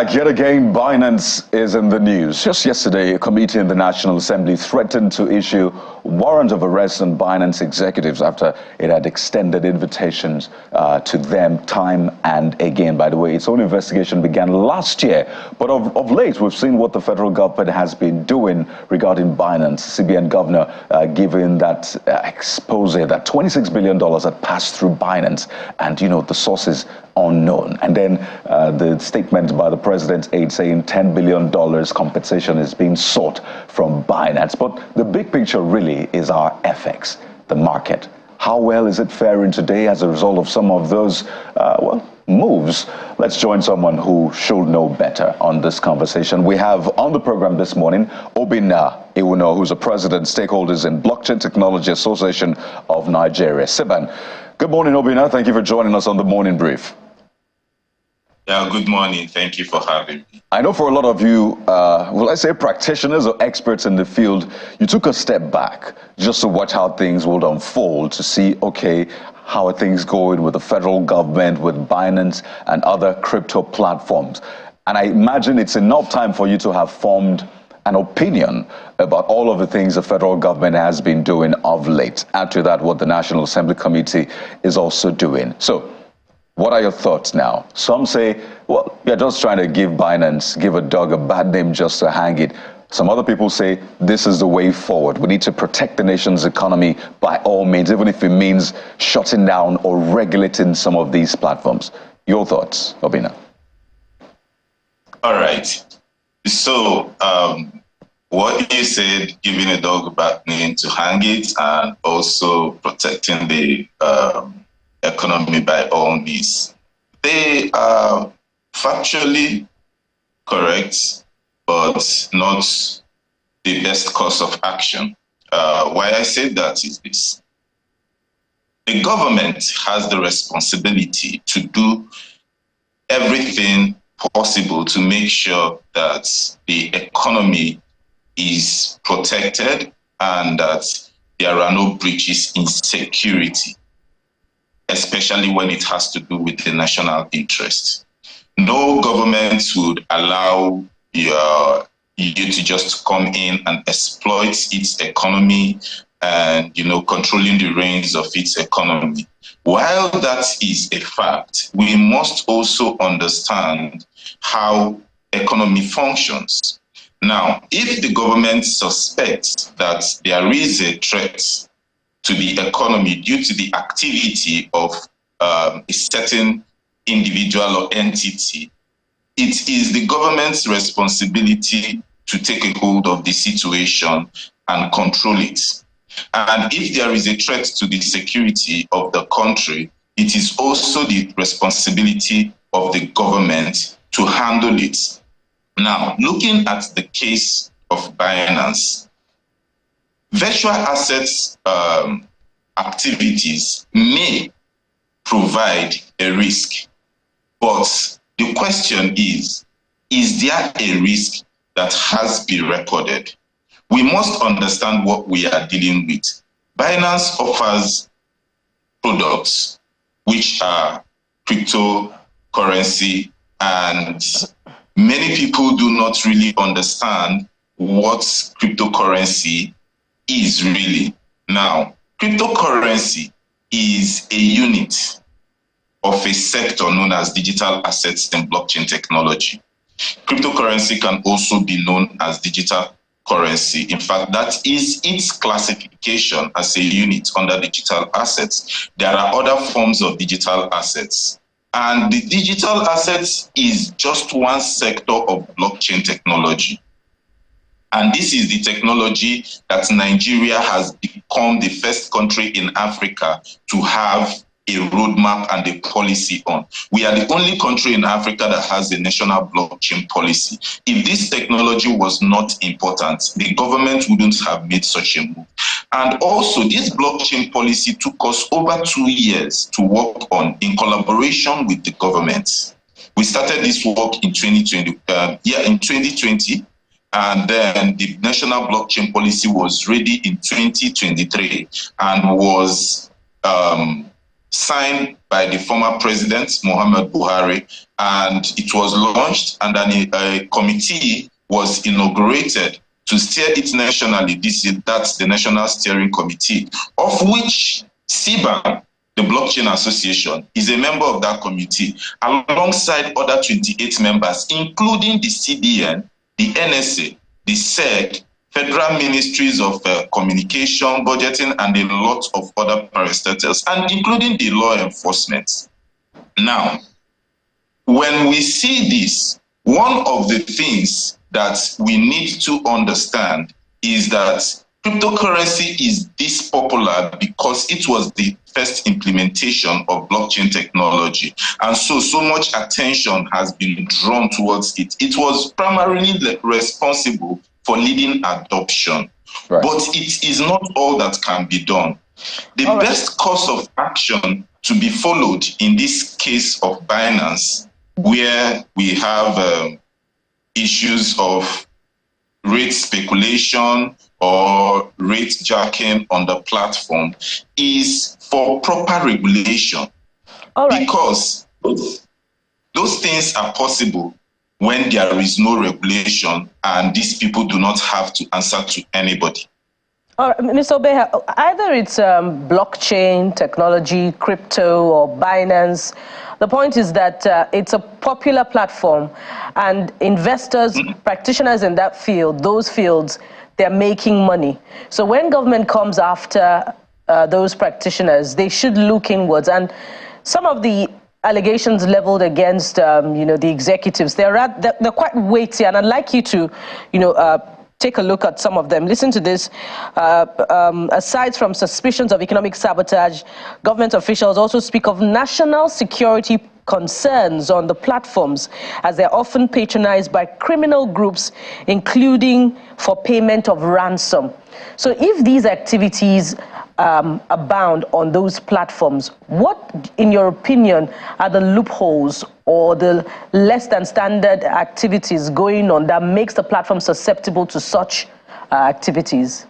back. Yet again, Binance is in the news. Just yesterday, a committee in the National Assembly threatened to issue warrant of arrest on Binance executives after it had extended invitations to them time and again. By the way, its own investigation began last year. But of late, we've seen what the federal government has been doing regarding Binance. CBN governor giving that expose that $26 billion had passed through Binance, and, you know, the sources unknown. And then the statement by the president's aide saying $10 billion compensation is being sought from Binance. But the big picture really is our FX, the market. How well is it faring today as a result of some of those, moves? Let's join someone who should know better on this conversation. We have on the program this morning, Obinna Iwuno, who's a president, Stakeholders in Blockchain Technology Association of Nigeria. Siban, good morning, Obinna. Thank you for joining us on the Morning Brief. Yeah, good morning. Thank you for having me. I know for a lot of you, let's say practitioners or experts in the field, you took a step back just to watch how things would unfold, to see, okay, how are things going with the federal government, with Binance and other crypto platforms. And I imagine it's enough time for you to have formed an opinion about all of the things the federal government has been doing of late. Add to that what the National Assembly Committee is also doing. So, what are your thoughts now? Some say, well, you're just trying to give Binance, give a dog a bad name just to hang it. Some other people say this is the way forward. We need to protect the nation's economy by all means, even if it means shutting down or regulating some of these platforms. Your thoughts, Obinna? All right. So, what you said, giving a dog a bad name to hang it, and also protecting the economy by all means, they are factually correct, but not the best course of action. Why I say that is this: the government has the responsibility to do everything possible to make sure that the economy is protected and that there are no breaches in security, especially when it has to do with the national interest. No government would allow you to just come in and exploit its economy and, controlling the reins of its economy. While that is a fact, we must also understand how economy functions. Now, if the government suspects that there is a threat to the economy due to the activity of a certain individual or entity, it is the government's responsibility to take a hold of the situation and control it. And if there is a threat to the security of the country, it is also the responsibility of the government to handle it. Now, looking at the case of Binance, virtual assets activities may provide a risk, but the question is there a risk that has been recorded? We must understand what we are dealing with. Binance offers products which are cryptocurrency, and many people do not really understand what cryptocurrency is really. Now, cryptocurrency is a unit of a sector known as digital assets and blockchain technology. Cryptocurrency can also be known as digital currency. In fact, that is its classification as a unit under digital assets. There are other forms of digital assets, and the digital assets is just one sector of blockchain technology. And this is the technology that Nigeria has become the first country in Africa to have a roadmap and a policy on. We are the only country in Africa that has a national blockchain policy. If this technology was not important, the government wouldn't have made such a move. And also, this blockchain policy took us over 2 years to work on in collaboration with the government. We started this work in 2020. And then the national blockchain policy was ready in 2023 and was signed by by the former president, Muhammad Buhari, and it was launched, and then a committee was inaugurated to steer it nationally. That's the National Steering Committee, of which CBAN, the Blockchain Association, is a member of that committee, alongside other 28 members, including the CBN, the NSA, the SEC, Federal Ministries of Communication, Budgeting, and a lot of other parastatals, and including the law enforcement. Now, when we see this, one of the things that we need to understand is that cryptocurrency is this popular because it was the first implementation of blockchain technology. And so much attention has been drawn towards it. It was primarily responsible for leading adoption. Right. But it is not all that can be done. The best course of action to be followed in this case of Binance, where we have issues of rate speculation or rate jacking on the platform, is for proper regulation. Because those things are possible when there is no regulation and these people do not have to answer to anybody. All right, Mr. Obeha, either it's blockchain technology, crypto, or Binance, the point is that it's a popular platform, and investors, practitioners in that field, those fields, they're making money. So when government comes after those practitioners, they should look inwards. And some of the allegations leveled against, the executives, they're quite weighty, and I'd like you to, take a look at some of them. Listen to this. Aside from suspicions of economic sabotage, government officials also speak of national security concerns on the platforms, as they're often patronized by criminal groups, including for payment of ransom. So if these activities abound on those platforms, what, in your opinion, are the loopholes or the less than standard activities going on that makes the platform susceptible to such activities?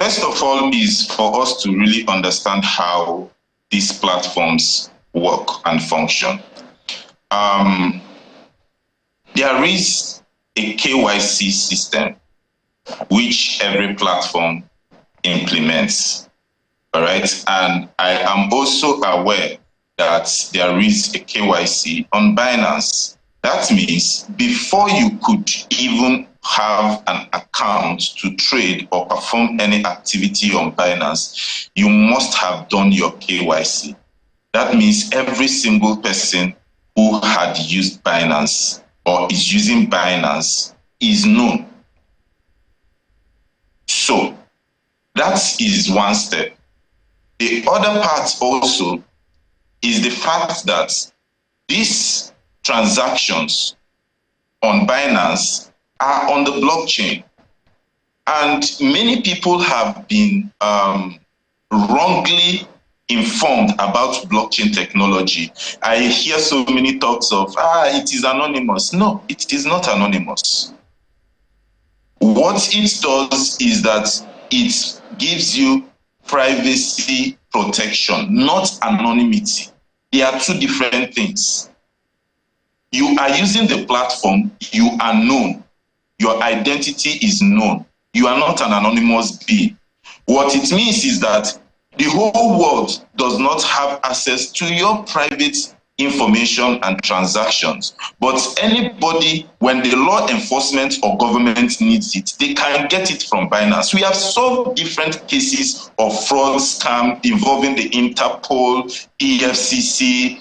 First of all is for us to really understand how these platforms work and function. There is a KYC system which every platform implements, all right? And I am also aware that there is a KYC on Binance. That means before you could even have an account to trade or perform any activity on Binance, you must have done your KYC. That means every single person who had used Binance or is using Binance is known. So that is one step. The other part also is the fact that these transactions on Binance are on the blockchain. And many people have been wrongly informed about blockchain technology. I hear so many talks of, it is anonymous. No, it is not anonymous. What it does is that it gives you privacy protection, not anonymity. They are two different things. You are using the platform, you are known. Your identity is known. You are not an anonymous being. What it means is that the whole world does not have access to your private information and transactions. But anybody, when the law enforcement or government needs it, they can get it from Binance. We have solved different cases of fraud, scam involving the Interpol, EFCC,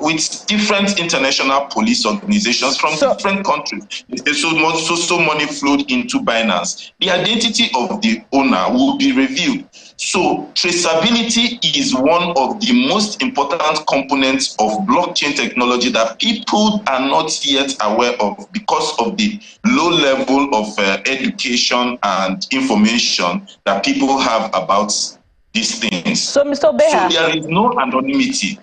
with different international police organizations from different countries. So money flowed into Binance. The identity of the owner will be revealed. So traceability is one of the most important components of blockchain technology that people are not yet aware of because of the low level of education and information that people have about these things. So, Mr. Obeha, so there is no anonymity.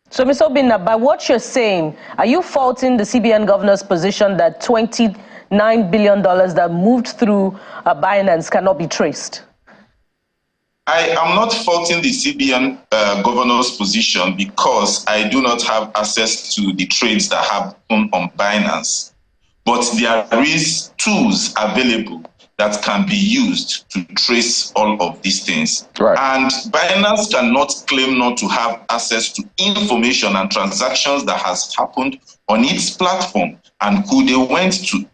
So, Mr. Obeha, by what you're saying, are you faulting the CBN governor's position that $29 billion that moved through Binance cannot be traced? I am not faulting the CBN governor's position because I do not have access to the trades that happen on Binance. But there is tools available that can be used to trace all of these things. Right. And Binance cannot claim not to have access to information and transactions that has happened on its platform and who they went to.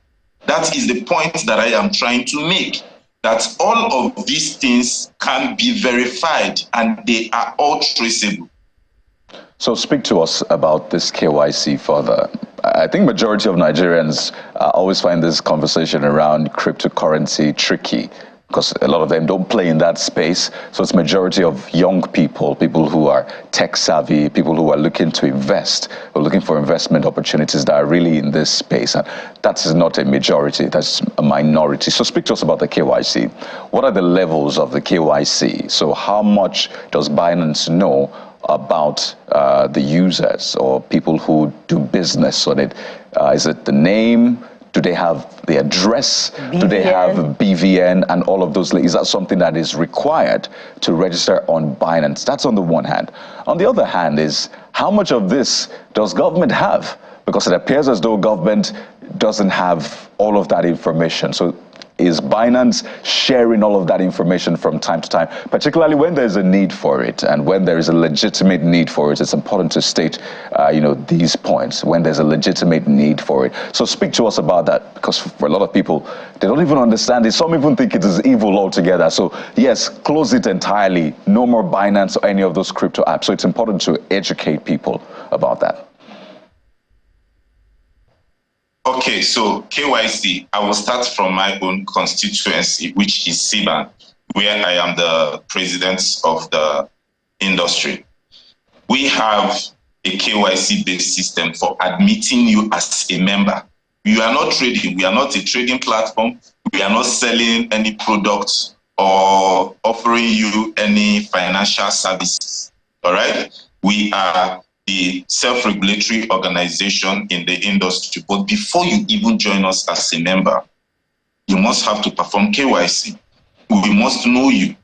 That is the point that I am trying to make, that all of these things can be verified and they are all traceable. So speak to us about this KYC further. I think majority of Nigerians always find this conversation around cryptocurrency tricky because a lot of them don't play in that space. So it's majority of young people, people who are tech savvy, people who are looking to invest, or looking for investment opportunities that are really in this space. And that is not a majority, that's a minority. So speak to us about the KYC. What are the levels of the KYC? So how much does Binance know about the users or people who do business on it? Is it the name? Do they have the address? BVN? Do they have BVN and all of those? Is that something that is required to register on Binance? That's on the one hand. On the other hand is, how much of this does government have? Because it appears as though government doesn't have all of that information. So is Binance sharing all of that information from time to time, particularly when there's a need for it and when there is a legitimate need for it? It's important to state, these points when there's a legitimate need for it. So speak to us about that, because for a lot of people, they don't even understand it. Some even think it is evil altogether. So yes, close it entirely. No more Binance or any of those crypto apps. So it's important to educate people about that. Okay, so KYC, I will start from my own constituency, which is CBAN, where I am the president of the industry. We have a KYC-based system for admitting you as a member. You are not trading. We are not a trading platform. We are not selling any products or offering you any financial services. All right? We are the self-regulatory organization in the industry. But before you even join us as a member, you must have to perform KYC. We must know you.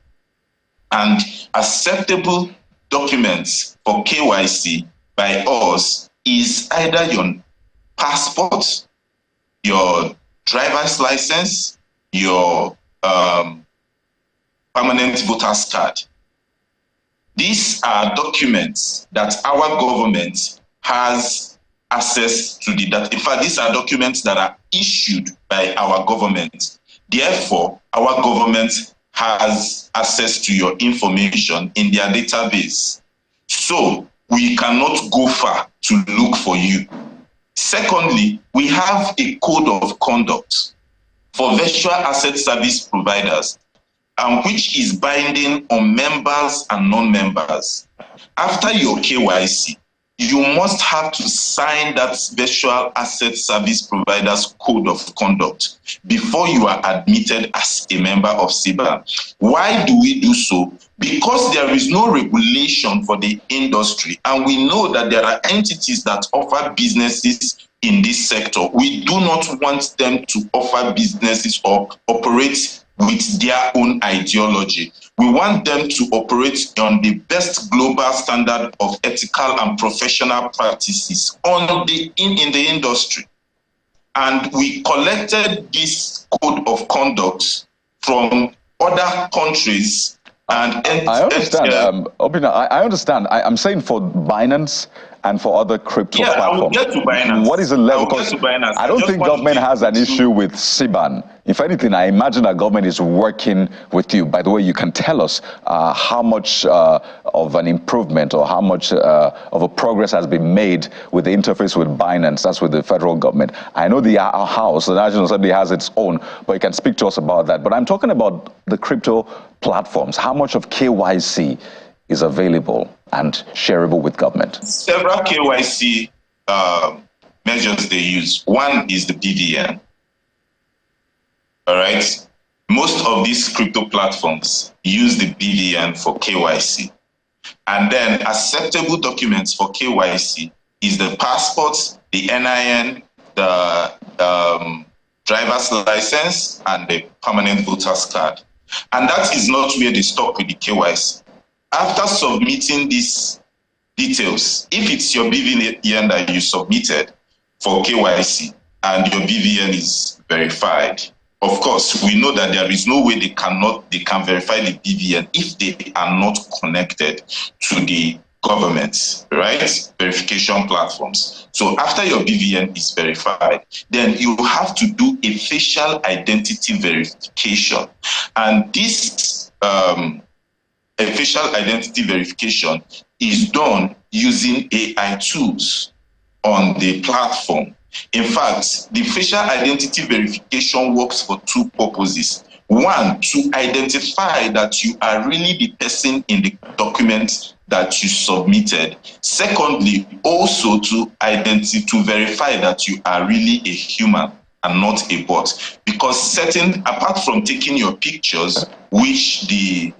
And acceptable documents for KYC by us is either your passport, your driver's license, your permanent voter's card. These are documents that our government has access to. In fact, these are documents that are issued by our government. Therefore, our government has access to your information in their database. So we cannot go far to look for you. Secondly, we have a code of conduct for virtual asset service providers, which is binding on members and non-members. After your KYC, you must have to sign that virtual asset service provider's code of conduct before you are admitted as a member of CBAN. Why do we do so? Because there is no regulation for the industry, and we know that there are entities that offer businesses in this sector. We do not want them to offer businesses or operate with their own ideology. We want them to operate on the best global standard of ethical and professional practices in the industry. And we collected this code of conduct from other countries. And I understand, Obina, I understand. I'm saying for Binance and for other crypto platforms. I will get to Binance. What is the level? Because I don't think government has an issue with CBAN. If anything, I imagine that government is working with you. By the way, you can tell us how much of an improvement or how much of a progress has been made with the interface with Binance, that's with the federal government. I know the House, the National Assembly has its own, but you can speak to us about that. But I'm talking about the crypto platforms. How much of KYC is available and shareable with government? Several KYC measures they use. One is the BVN. All right. Most of these crypto platforms use the BVN for KYC. And then acceptable documents for KYC is the passport, the NIN, the driver's license, and the permanent voter's card. And that is not where they stop with the KYC. After submitting these details, if it's your BVN that you submitted for KYC and your BVN is verified, of course, we know that there is no way they can verify the BVN if they are not connected to the government, right? Verification platforms. So after your BVN is verified, then you have to do a facial identity verification. And this a facial identity verification is done using AI tools on the platform. In fact, the facial identity verification works for two purposes. One, to identify that you are really the person in the document that you submitted. Secondly, also to verify that you are really a human and not a bot. Because apart from taking your pictures, which the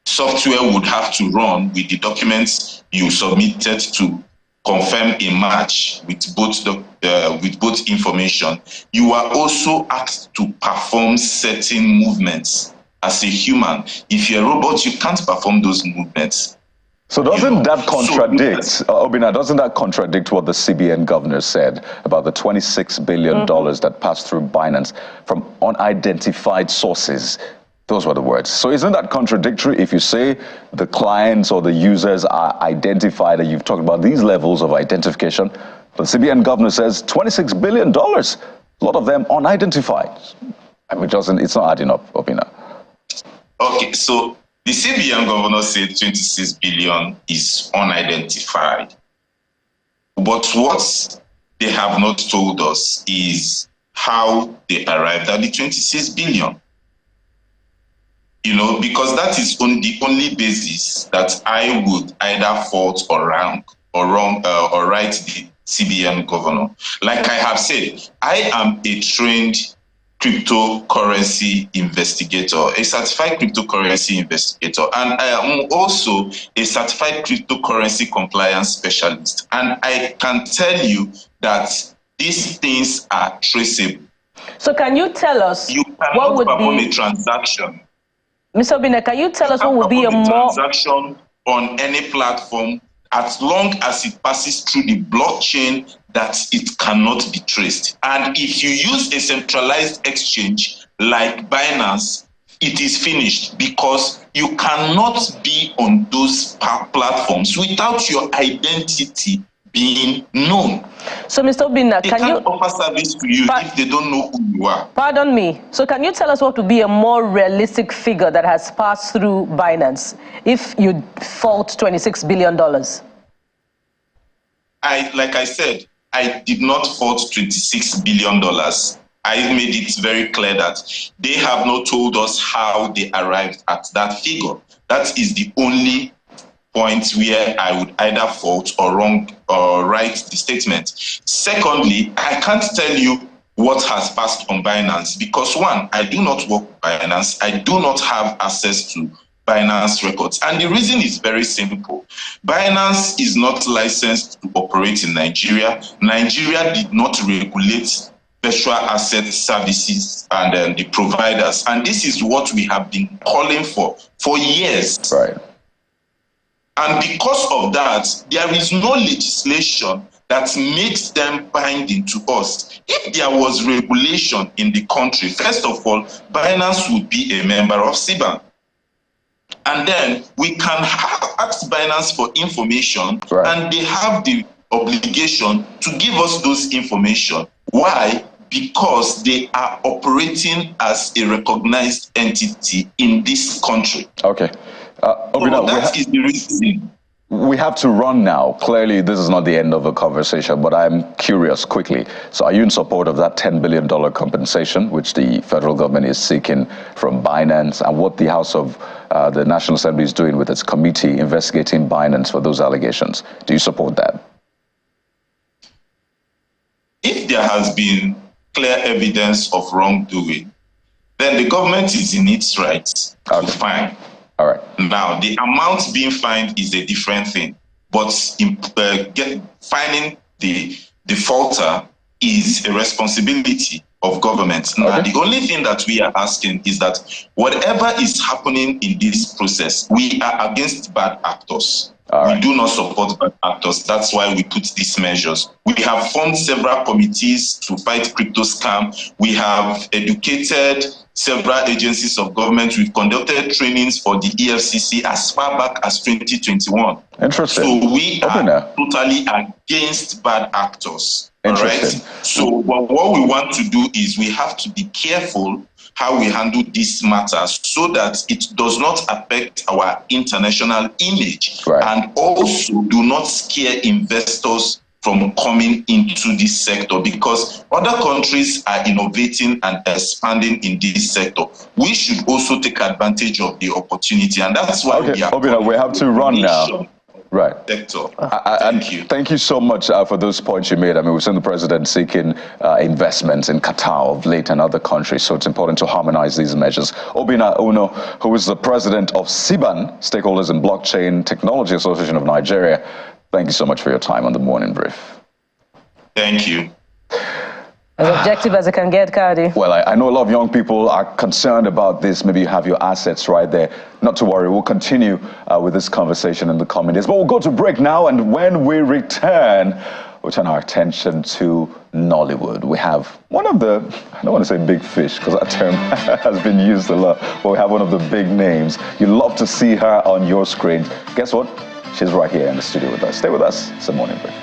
software would have to run with the documents you submitted to confirm a match with both information, you are also asked to perform certain movements as a human. If you're a robot, you can't perform those movements. So doesn't that contradict, Obinna, doesn't that contradict what the CBN governor said about the $26 billion that passed through Binance from unidentified sources? Those were the words. So isn't that contradictory if you say the clients or the users are identified, and you've talked about these levels of identification, but the CBN governor says $26 billion, a lot of them unidentified. I mean, it's not adding up, Obinna. Okay, so the CBN governor said 26 billion is unidentified. But what they have not told us is how they arrived at the 26 billion. You know, because that is the only basis that I would either fault or right the CBN governor. Like I have said, I am a trained cryptocurrency investigator, a certified cryptocurrency investigator, and I am also a certified cryptocurrency compliance specialist. And I can tell you that these things are traceable. So can you tell us what would perform a transaction? Mr. Obinna, can you tell us what would be a transaction on any platform as long as it passes through the blockchain that it cannot be traced? And if you use a centralized exchange like Binance, it is finished, because you cannot be on those platforms without your identity being known. So, Mr. Obinna, they can't offer service to you if they don't know who you are. Pardon me. So can you tell us what would be a more realistic figure that has passed through Binance if you fault $26 billion? Like I said, I did not fault $26 billion. I made it very clear that they have not told us how they arrived at that figure. That is the only point where I would either fault or right the statement. Secondly, I can't tell you what has passed on Binance because, one, I do not work with Binance. I do not have access to Binance records. And the reason is very simple. Binance is not licensed to operate in Nigeria. Nigeria did not regulate virtual asset services and the providers. And this is what we have been calling for years. Right. And because of that, there is no legislation that makes them binding to us. If there was regulation in the country, first of all, Binance would be a member of CBAN. And then we can ask Binance for information, and they have the obligation to give us those information. Why? Because they are operating as a recognized entity in this country. Okay. So that is the reason. We have to run now. Clearly, this is not the end of the conversation, but I'm curious quickly. So are you in support of that $10 billion compensation, which the federal government is seeking from Binance, and what the House of the National Assembly is doing with its committee investigating Binance for those allegations? Do you support that? If there has been clear evidence of wrongdoing, then the government is in its rights to fine. All right. Now, the amount being fined is a different thing, but fining the defaulter is a responsibility of government. Now, the only thing that we are asking is that whatever is happening in this process, we are against bad actors. We do not support bad actors. That's why we put these measures. We have formed several committees to fight crypto scam. We have educated several agencies of government. We've conducted trainings for the EFCC as far back as 2021. Interesting. So we are totally against bad actors. All right. So what we want to do is we have to be careful how we handle this matter so that it does not affect our international image and also do not scare investors from coming into this sector, because other countries are innovating and expanding in this sector. We should also take advantage of the opportunity, and that's why we have to run now. Right. Thank you. Thank you so much for those points you made. I mean, we've seen the president seeking investments in Qatar of late and other countries, so it's important to harmonize these measures. Obinna Uno, who is the president of SIBAN, Stakeholders in Blockchain Technology Association of Nigeria, thank you so much for your time on the Morning Brief. Thank you. As objective as it can get, Cardi. Well, I know a lot of young people are concerned about this. Maybe you have your assets right there. Not to worry, we'll continue with this conversation in the coming days. But we'll go to break now, and when we return, we'll turn our attention to Nollywood. We have one of the, I don't want to say big fish, because that term has been used a lot, but we have one of the big names. You'd love to see her on your screen. Guess what? She's right here in the studio with us. Stay with us. It's the Morning Brief.